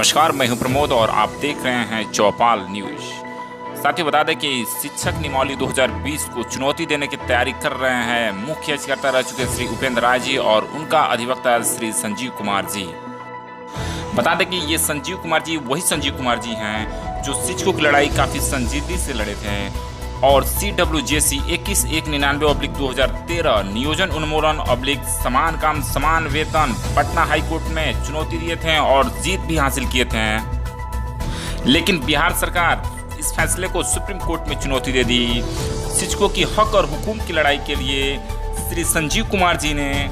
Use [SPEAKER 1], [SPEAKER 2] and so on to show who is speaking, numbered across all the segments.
[SPEAKER 1] नमस्कार, मैं हूं प्रमोद और आप देख रहे हैं चौपाल न्यूज। साथ ही बता दें कि शिक्षक नियमावली 2020 को चुनौती देने की तैयारी कर रहे हैं मुख्य याचिकाकर्ता रह चुके श्री उपेंद्र राय जी और उनका अधिवक्ता श्री संजीव कुमार जी। बता दें कि ये संजीव कुमार जी वही संजीव कुमार जी हैं जो शिक्षकों की लड़ाई काफ़ी संजीदगी से लड़े थे और CWJC 21/99/2013 नियोजन उन्मूलन समान काम समान वेतन पटना हाईकोर्ट में चुनौती दिए थे और जीत भी हासिल किए थे। लेकिन बिहार सरकार इस फैसले को सुप्रीम कोर्ट में चुनौती दे दी। शिक्षकों की हक और हुकूक की लड़ाई के लिए श्री संजीव कुमार जी ने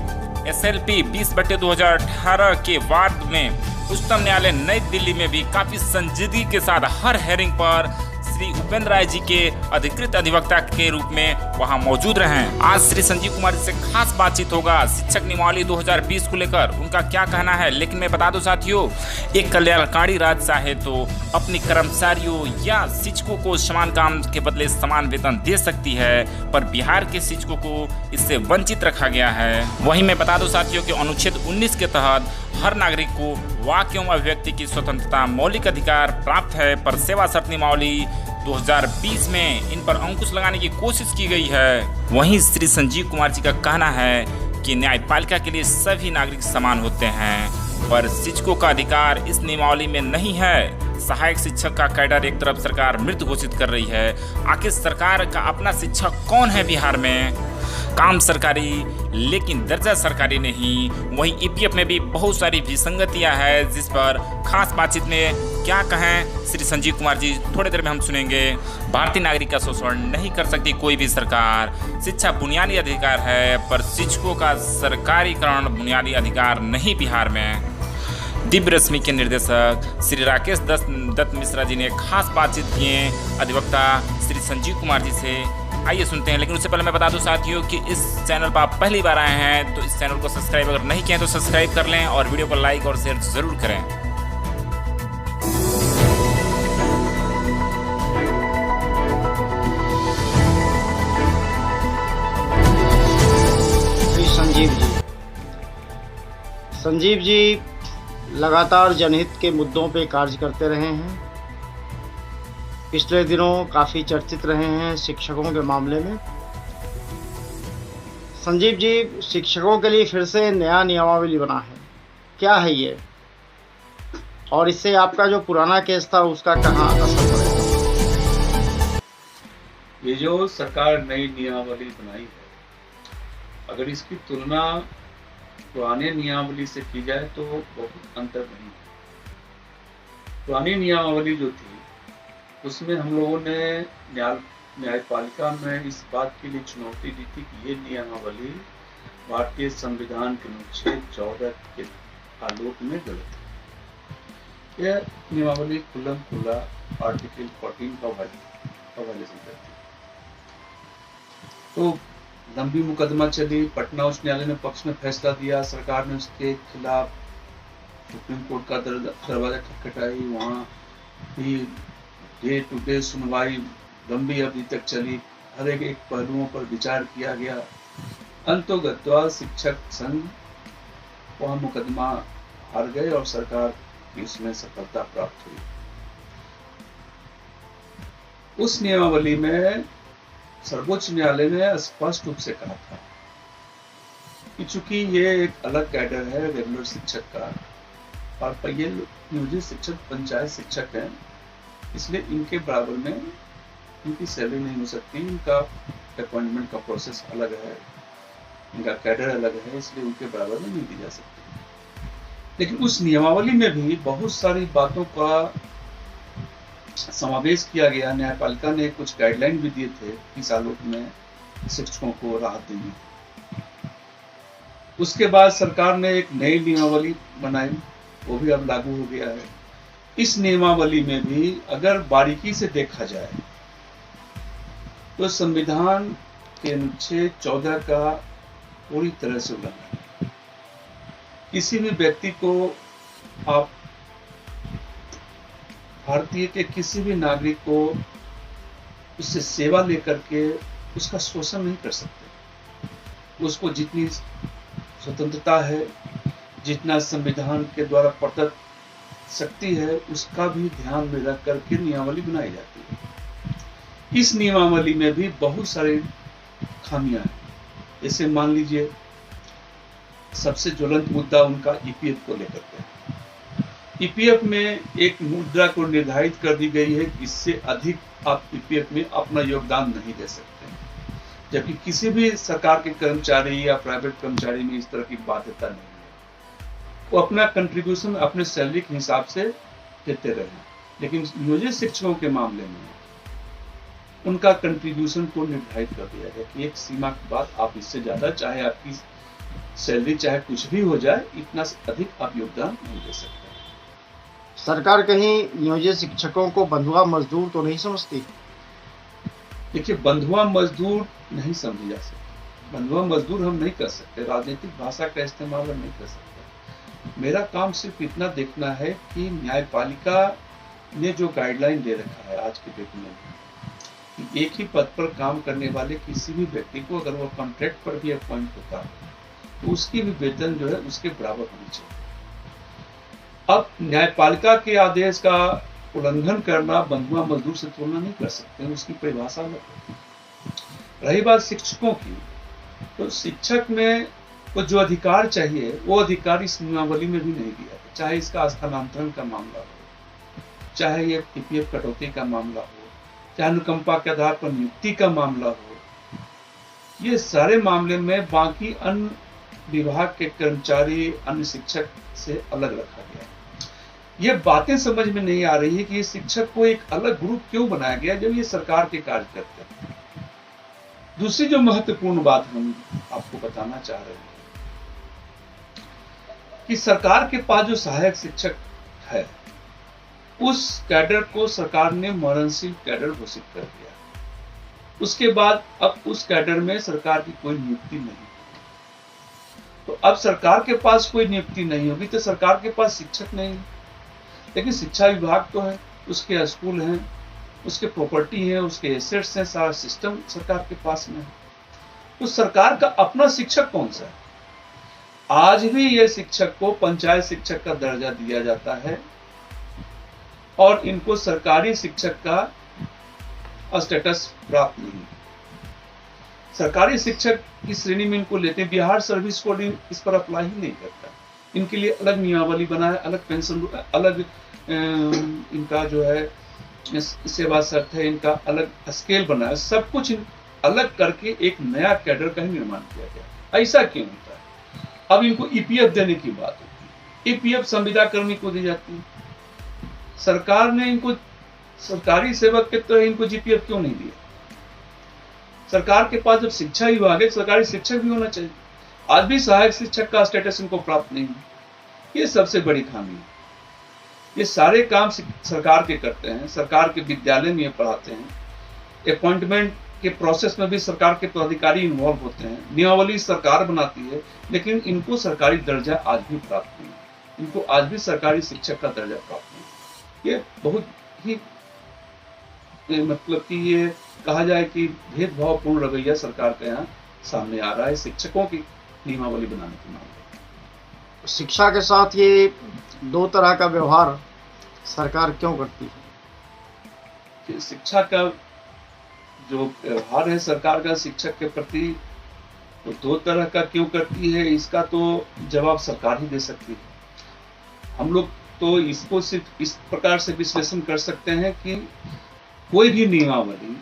[SPEAKER 1] SLP 20/2018 के बाद में उच्चतम न्यायालय नई दिल्ली में भी काफ़ी संजीदगी के साथ हर हेयरिंग पर श्री उपेंद्र राय जी के अधिकृत अधिवक्ता के रूप में वहां मौजूद रहे। आज श्री संजीव कुमार जी से खास बातचीत होगा शिक्षक नियमावली 2020 को लेकर उनका क्या कहना है। लेकिन मैं बता दूं साथियों, एक कल्याणकारी राज्य चाहे तो अपने कर्मचारियों या शिक्षकों को समान काम के बदले समान वेतन दे सकती है, पर बिहार के शिक्षकों को इससे वंचित रखा गया है। वहीं मैं बता दूं साथियों कि अनुच्छेद 19 के तहत हर नागरिक को वाक एवं अभिव्यक्ति की स्वतंत्रता मौलिक अधिकार प्राप्त है, पर सेवा शर्त नियमावली 2020 में इन पर अंकुश लगाने की कोशिश की गई है। वहीं श्री संजीव कुमार जी का कहना है कि न्यायपालिका के लिए सभी नागरिक समान होते हैं, पर शिक्षकों का अधिकार इस नियमावली में नहीं है। सहायक शिक्षक का कैडर एक तरफ सरकार मृत घोषित कर रही है, आखिर सरकार का अपना शिक्षक कौन है बिहार में? काम सरकारी लेकिन दर्जा सरकारी नहीं। वहीं EPF में भी बहुत सारी विसंगतियां हैं, जिस पर खास बातचीत में क्या कहें श्री संजीव कुमार जी थोड़ी देर में हम सुनेंगे। भारतीय नागरिक का शोषण नहीं कर सकती कोई भी सरकार। शिक्षा बुनियादी अधिकार है, पर शिक्षकों का सरकारीकरण बुनियादी अधिकार नहीं बिहार में। दिव्य रश्मि के निर्देशक श्री राकेश दत्त मिश्रा जी ने खास बातचीत किए अधिवक्ता श्री संजीव कुमार जी से। आइए सुनते हैं। लेकिन उससे पहले मैं बता दूं साथियों कि इस चैनल पर आप पहली बार आए हैं तो इस चैनल को सब्सक्राइब अगर नहीं किए तो सब्सक्राइब कर लें और वीडियो को लाइक और शेयर जरूर करें।
[SPEAKER 2] संजीव जी लगातार जनहित के मुद्दों पे कार्य करते रहे हैं। पिछले दिनों काफ़ी चर्चित रहे हैं शिक्षकों के मामले में। संजीव जी, शिक्षकों के लिए फिर से नया नियमावली बना है, क्या है ये, और इससे आपका जो पुराना केस था उसका कहाँ असर पड़ेगा?
[SPEAKER 3] ये जो सरकार नई नियमावली बनाई है, अगर इसकी तुलना पुराने नियमावली से की जाए तो बहुत अंतर नहीं है। पुरानी नियमावली जो थी उसमें हम लोगों ने न्यायपालिका में इस बात के लिए चुनौती दी थी कि ये नियमावली भारतीय संविधान के अनुच्छेद 14 के आलोक में गलत है। यह नियमावली खुला आर्टिकल 14 का वायलेशन करती है। तो लंबी मुकदमा चली, पटना उच्च न्यायालय ने पक्ष में फैसला दिया, सरकार ने उसके खिलाफ सुप्रीम कोर्ट का दरवाजा खटखटाई। वहाँ भी डे टू डे सुनवाई लंबी अवधि तक चली, हर एक पहलुओं पर विचार किया गया। अंततः शिक्षक संघ वह मुकदमा हार गए और सरकार की उसमें सफलता प्राप्त हुई। उस नियमावली में सर्वोच्च न्यायालय ने स्पष्ट रूप से कहा था कि चूंकि ये एक अलग कैडर है रेगुलर शिक्षक का और ये नियोजित शिक्षक पंचायत शिक्षक हैं, इसलिए इनके बराबर में इनकी सैलरी नहीं हो सकती। इनका अपॉइंटमेंट का प्रोसेस अलग है, इनका कैडर अलग है, इसलिए उनके बराबर में नहीं दी जा सकती। लेकिन उस नियमावली में भी बहुत सारी बातों का समावेश किया गया। न्यायपालिका ने कुछ गाइडलाइन भी दिए थे इस आलोक में शिक्षकों को राहत देने। उसके बाद सरकार ने एक नई नियमावली बनाई, वो भी अब लागू हो गया है। इस नियमावली में भी अगर बारीकी से देखा जाए तो संविधान के अनुच्छेद 14 का पूरी तरह से उल्लंघन है। किसी भी व्यक्ति को आप भारतीय के किसी भी नागरिक को उससे सेवा लेकर के उसका शोषण नहीं कर सकते। उसको जितनी स्वतंत्रता है, जितना संविधान के द्वारा प्रदत्त सकती है उसका भी ध्यान में रख करके नियमावली बनाई जाती है। इस नियमावली में भी बहुत सारे खामियां हैं। जैसे मान लीजिए सबसे ज्वलंत मुद्दा उनका ईपीएफ को लेकर के। ईपीएफ में एक मुद्रा को निर्धारित कर दी गई है कि इससे अधिक आप ईपीएफ में अपना योगदान नहीं दे सकते, जबकि किसी भी सरकार के कर्मचारी या प्राइवेट कर्मचारी में इस तरह की बाध्यता नहीं है। वो अपना कंट्रीब्यूशन अपने सैलरी के हिसाब से देते रहे, लेकिन नियोजित शिक्षकों के मामले में उनका कंट्रीब्यूशन को निर्धारित कर दिया गया कि एक सीमा के बाद आप इससे ज्यादा, चाहे आपकी सैलरी चाहे कुछ भी हो जाए, इतना अधिक आप योगदान नहीं दे सकते।
[SPEAKER 2] सरकार कहीं नियोजित शिक्षकों को बंधुआ मजदूर तो नहीं समझती?
[SPEAKER 3] देखिए, बंधुआ मजदूर नहीं समझी जा सकती। बंधुआ मजदूर हम नहीं कर सकते, राजनीतिक भाषा का इस्तेमाल हम नहीं कर सकते। मेरा काम सिर्फ इतना देखना है कि न्यायपालिका ने जो गाइडलाइन दे रखा है आज के डेट में, कि एक ही पद पर काम करने वाले किसी भी व्यक्ति को अगर वो कॉन्ट्रैक्ट पर भी अपॉइंट होता है तो उसकी भी वेतन जो है उसके बराबर होनी चाहिए। अब न्यायपालिका के आदेश का उल्लंघन करना बंधुआ मजदूर से तुलना नहीं कर सकते, उसकी परिभाषा अलग है। रही बात शिक्षकों की, तो शिक्षक में को जो अधिकार चाहिए वो अधिकार इस नियमावली में भी नहीं दिया, चाहे इसका स्थानांतरण का मामला हो, चाहे ये ईपीएफ कटौती का मामला हो, चाहे अनुकंपा के आधार पर नियुक्ति का मामला हो। ये सारे मामले में बाकी अन्य विभाग के कर्मचारी, अन्य शिक्षक से अलग रखा गया है। ये बातें समझ में नहीं आ रही है कि ये शिक्षक को एक अलग ग्रुप क्यों बनाया गया जब ये सरकार के कार्य करते हैं। दूसरी जो महत्वपूर्ण बात हम आपको बताना चाह रहे हैं कि सरकार के पास जो सहायक शिक्षक है उस कैडर को सरकार ने मरणशील कैडर घोषित कर दिया। उसके बाद अब उस कैडर में सरकार की कोई नियुक्ति नहीं। तो अब सरकार के पास कोई नियुक्ति नहीं होगी तो सरकार के पास शिक्षक नहीं, लेकिन शिक्षा विभाग तो है, उसके स्कूल हैं, उसके प्रॉपर्टी है, उसके एसेट्स हैं, सारा सिस्टम सरकार के पास में है। तो सरकार का अपना शिक्षक कौन सा है? आज भी यह शिक्षक को पंचायत शिक्षक का दर्जा दिया जाता है और इनको सरकारी शिक्षक का स्टेटस प्राप्त नहीं। सरकारी शिक्षक की श्रेणी में इनको लेते हैं। बिहार सर्विस कोड इस पर अप्लाई ही नहीं करता। इनके लिए अलग नियमावली बना है, अलग पेंशन, अलग इनका जो है सेवा शर्त है, इनका अलग स्केल बना है। सब कुछ अलग करके एक नया कैडर का ही निर्माण किया गया। ऐसा क्यों होता है? अब इनको ईपीएफ देने की बात होती है। ईपीएफ संविदा कर्मी को दी जाती है। सरकार ने इनको सरकारी सेवक के तरह इनको जीपीएफ क्यों नहीं दिया? सरकार के पास जब शिक्षा विभाग है, सरकारी शिक्षक भी होना चाहिए। आज भी सहायक शिक्षक का स्टेटस इनको प्राप्त नहीं है। ये सबसे बड़ी खामी है। ये सारे काम सरकार के करते हैं, सरकार के विद्यालय में ये पढ़ाते हैं। अपॉइंटमेंट के प्रोसेस में भी सरकार के पदाधिकारी इन्वॉल्व होते हैं। नियमावली सरकार बनाती है, लेकिन इनको सरकारी दर्जा आज भी प्राप्त नहीं है। इनको आज भी सरकारी शिक्षक का दर्जा प्राप्त नहीं है। ये बहुत ही मतलब कि ये कहा जाए कि भेदभावपूर्ण रवैया सरकार का यहाँ सामने आ रहा है शिक्षकों की नियमावली बनाने के मामले।
[SPEAKER 2] शिक्षा के साथ ये दो तरह का व्यवहार सरकार क्यों करती है?
[SPEAKER 3] कि शिक्षा का जो व्यवहार है सरकार का शिक्षक के प्रति, तो दो तरह का क्यों करती है, इसका तो जवाब सरकार ही दे सकती है। हम लोग तो इसको सिर्फ इस प्रकार से विश्लेषण कर सकते हैं कि कोई भी नियमावली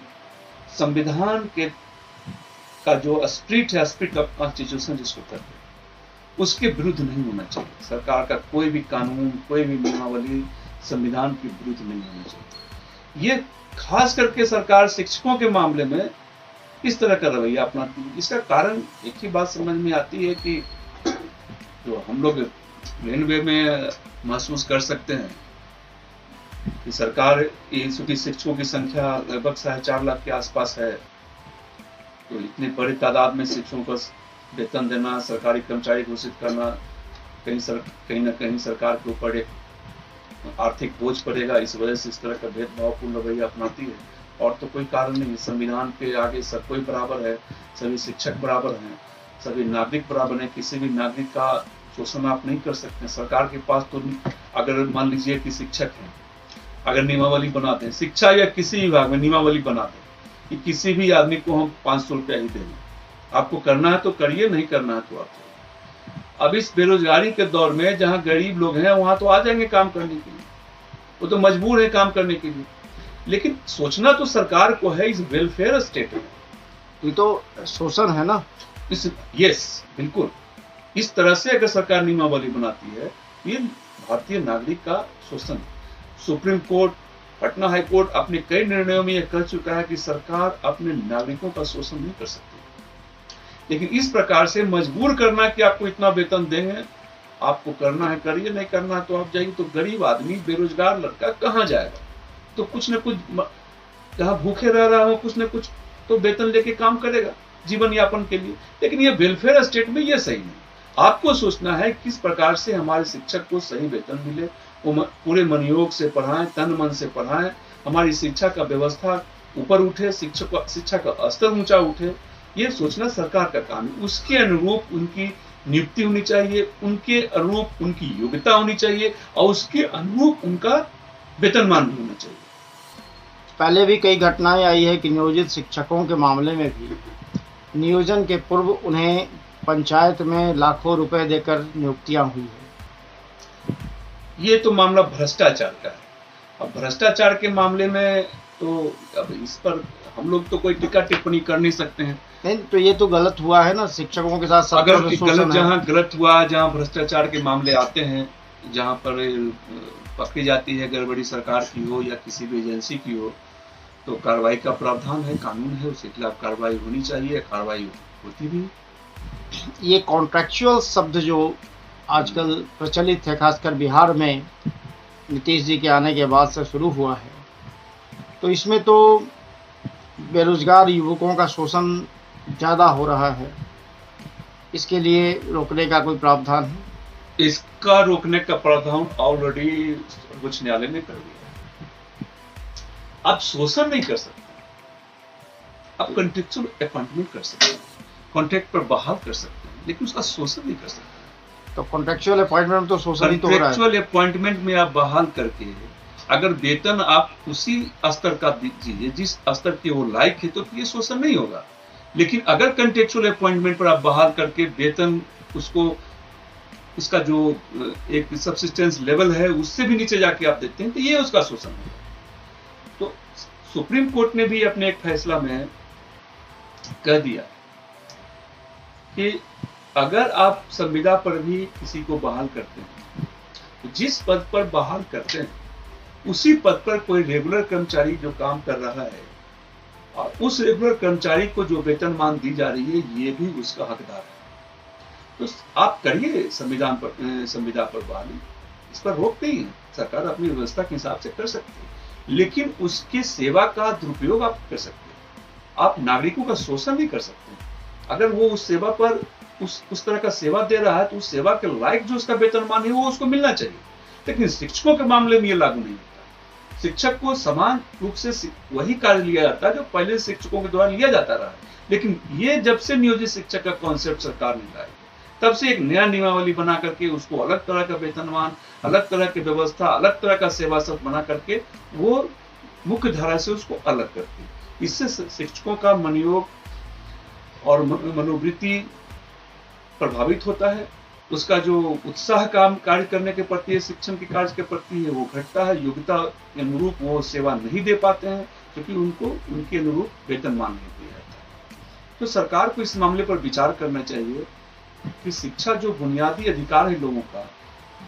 [SPEAKER 3] संविधान के का जो स्पिरिट है, स्पिरिट ऑफ कॉन्स्टिट्यूशन जिसको कहते हैं, उसके विरुद्ध नहीं होना चाहिए। सरकार का कोई भी कानून, कोई भी नियमावली संविधान के विरुद्ध नहीं होना चाहिए। ये खास करके सरकार शिक्षकों के मामले में इस तरह का रवैया अपनाती है। इसका कारण एक ही बात समझ में आती है कि जो हम लोग रेलवे में महसूस कर सकते हैं कि सरकार की शिक्षकों की संख्या लगभग 4.5 लाख के आसपास है। तो इतने बड़ी तादाद में शिक्षकों को वेतन देना, सरकारी कर्मचारी घोषित करना, कहीं ना कहीं सरकार के ऊपर एक आर्थिक बोझ पड़ेगा। इस वजह से इस तरह का भेदभावपूर्ण रवैया अपनाती है, और तो कोई कारण नहीं। संविधान के आगे सब कोई बराबर है, सभी शिक्षक बराबर हैं, सभी नागरिक बराबर हैं। किसी भी नागरिक का शोषण आप नहीं कर सकते। सरकार के पास तो अगर मान लीजिए कि शिक्षक हैं, अगर नियमावली बनाते हैं, शिक्षा या किसी विभाग में नियमावली बनाते हैं कि किसी भी आदमी को हम 500 रुपया ही देंगे, आपको करना है तो करिए, नहीं करना है तो आप करिए। अब इस बेरोजगारी के दौर में जहाँ गरीब लोग हैं वहां तो आ जाएंगे काम करने के लिए, वो तो मजबूर है काम करने के लिए, लेकिन सोचना तो सरकार को है इस वेलफेयर स्टेट में।
[SPEAKER 2] ये तो शोषण है ना।
[SPEAKER 3] यस, बिल्कुल। इस तरह से अगर सरकार नियमावली बनाती है, ये भारतीय नागरिक का शोषण है। Supreme court, Patna high court अपने कई निर्णयों में यह कह चुका है कि सरकार अपने नागरिकों का शोषण नहीं कर सकती, लेकिन इस प्रकार से मजबूर करना कि आपको इतना वेतन देंगे, आपको करना है करिए, नहीं करना है तो आप जाइए, तो गरीब आदमी, बेरोजगार लड़का कहाँ जाएगा? तो कुछ न कुछ, जहाँ भूखे रह रहा हो, कुछ न कुछ तो वेतन लेके काम करेगा जीवन यापन के लिए। लेकिन ये वेलफेयर स्टेट में ये सही नहीं। आपको सोचना है किस प्रकार से हमारे शिक्षक को सही वेतन मिले, वो पूरे मनयोग से पढ़ाएं, तन मन से पढ़ाएं, हमारी शिक्षा का व्यवस्था ऊपर उठे, शिक्षा का स्तर ऊंचा उठे, ये सोचना सरकार का काम है। उसके अनुरूप उनकी नियुक्ति होनी चाहिए, उनके अनुरूप उनकी योग्यता होनी चाहिए और उसके अनुरूप उनका वेतनमान भी होना चाहिए।
[SPEAKER 2] पहले भी कई घटनाएं आई है कि नियोजित शिक्षकों के मामले में भी नियोजन के पूर्व उन्हें पंचायत में लाखों रुपए देकर नियुक्तियां हुई है।
[SPEAKER 3] ये तो मामला भ्रष्टाचार का है। अब भ्रष्टाचार के मामले में तो अब इस पर हम लोग तो कोई टीका टिप्पणी कर नहीं सकते हैं।
[SPEAKER 2] नहीं, तो ये तो गलत हुआ है ना, शिक्षकों के साथ
[SPEAKER 3] अगर गलत, जहाँ गलत हुआ, जहाँ भ्रष्टाचार के मामले आते हैं, जहाँ पर पकड़ी जाती है गड़बड़ी सरकार की हो या किसी भी एजेंसी की हो, तो कार्रवाई का प्रावधान है, कानून है, उसके खिलाफ कार्रवाई होनी चाहिए, कार्रवाई होती भी।
[SPEAKER 2] ये कॉन्ट्रैक्चुअल शब्द जो आजकल प्रचलित है, खासकर बिहार में नीतीश जी के आने के बाद से शुरू हुआ है, तो इसमें तो बेरोजगार युवकों का शोषण ज़्यादा हो रहा है। इसके लिए रोकने का कोई प्रावधान है?
[SPEAKER 3] इसका रोकने का प्रावधान ऑलरेडी उच्च न्यायालय ने कर दिया। आप शोषण नहीं कर सकते, आप कॉन्ट्रेक्चुअल अपॉइंटमेंट कर सकते हैं, कॉन्ट्रैक्ट पर बहाल कर सकते हैं, लेकिन उसका शोषण नहीं कर सकते।
[SPEAKER 2] तो कॉन्ट्रेक्चुअल अपॉइंटमेंट तो शोषण ही तो हो रहा है।
[SPEAKER 3] कॉन्ट्रेक्चुअल अपॉइंटमेंट में आप बहाल करके अगर वेतन आप उसी स्तर का दीजिए जिस स्तर के वो लायक है, तो ये शोषण नहीं होगा। लेकिन अगर कॉन्ट्रेक्चुअल अपॉइंटमेंट पर आप बहाल करके वेतन उसको, उसका जो एक सब्सिस्टेंस लेवल है उससे भी नीचे जाके आप देते हैं, तो ये उसका शोषण है। तो सुप्रीम कोर्ट ने भी अपने एक फैसला में कह दिया कि अगर आप संविदा पर भी किसी को बहाल करते हैं, तो जिस पद पर बहाल करते हैं उसी पद पर कोई रेगुलर कर्मचारी जो काम कर रहा है और उस रेगुलर कर्मचारी को जो वेतनमान दी जा रही है, ये भी उसका हकदार है। तो आप करिए संविदा पर बहाली, इस पर रोक नहीं है, सरकार अपनी व्यवस्था के हिसाब से कर सकती है, लेकिन उसकी सेवा का दुरुपयोग आप कर सकते हैं। आप नागरिकों का शोषण नहीं कर सकते। अगर वो उस सेवा पर उस तरह का सेवा दे रहा है, तो उस सेवा के लायक जो उसका वेतनमान है वो उसको मिलना चाहिए। लेकिन शिक्षकों के मामले में ये लागू नहीं होता। शिक्षक को समान रूप से वही कार्य लिया जाता है जो पहले शिक्षकों के द्वारा लिया जाता रहा है। लेकिन ये जब से नियोजित शिक्षक का कॉन्सेप्ट सरकार ने लाया, तब से एक नया नियमावली बना करके उसको अलग तरह का वेतनमान, अलग तरह की व्यवस्था, अलग तरह का सेवा सब बना करके वो मुख्य धारा से उसको अलग करती है। इससे शिक्षकों का मनोयोग और मनोवृत्ति प्रभावित होता है। उसका जो उत्साह काम कार्य करने के प्रति है, शिक्षण के कार्य के प्रति है, वो घटता है। योग्यता के अनुरूप वो सेवा नहीं दे पाते हैं क्योंकि उनको उनके अनुरूप वेतनमान नहीं दिया जाता है। तो सरकार को इस मामले पर विचार करना चाहिए कि शिक्षा जो बुनियादी अधिकार है लोगों का,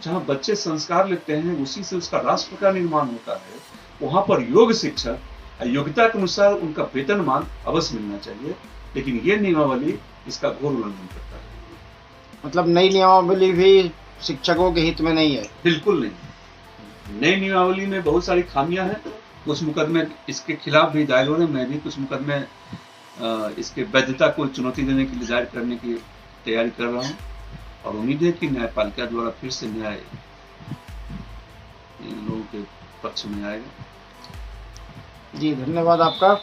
[SPEAKER 3] जहाँ बच्चे संस्कार लेते हैं उसी से उसका राष्ट्र का निर्माण होता है, वहां पर योग्य शिक्षा योग्यता के अनुसार उनका वेतनमान अवश्य मिलना चाहिए। लेकिन ये नियमावली इसका घोर उल्लंघन करता है।
[SPEAKER 2] मतलब नई नियमावली भी शिक्षकों के हित में नहीं है?
[SPEAKER 3] बिल्कुल नहीं। नई नियमावली में बहुत सारी खामियां हैं। कुछ मुकदमे इसके खिलाफ भी दायर हो रहे हैं। मैं भी कुछ मुकदमे इसके वैधता को चुनौती देने के लिए दायर करने की तैयारी कर रहा हूं और उम्मीद है कि न्यायपालिका द्वारा फिर से न्याय इन लोगों के पक्ष में आएगा।
[SPEAKER 2] जी, धन्यवाद आपका।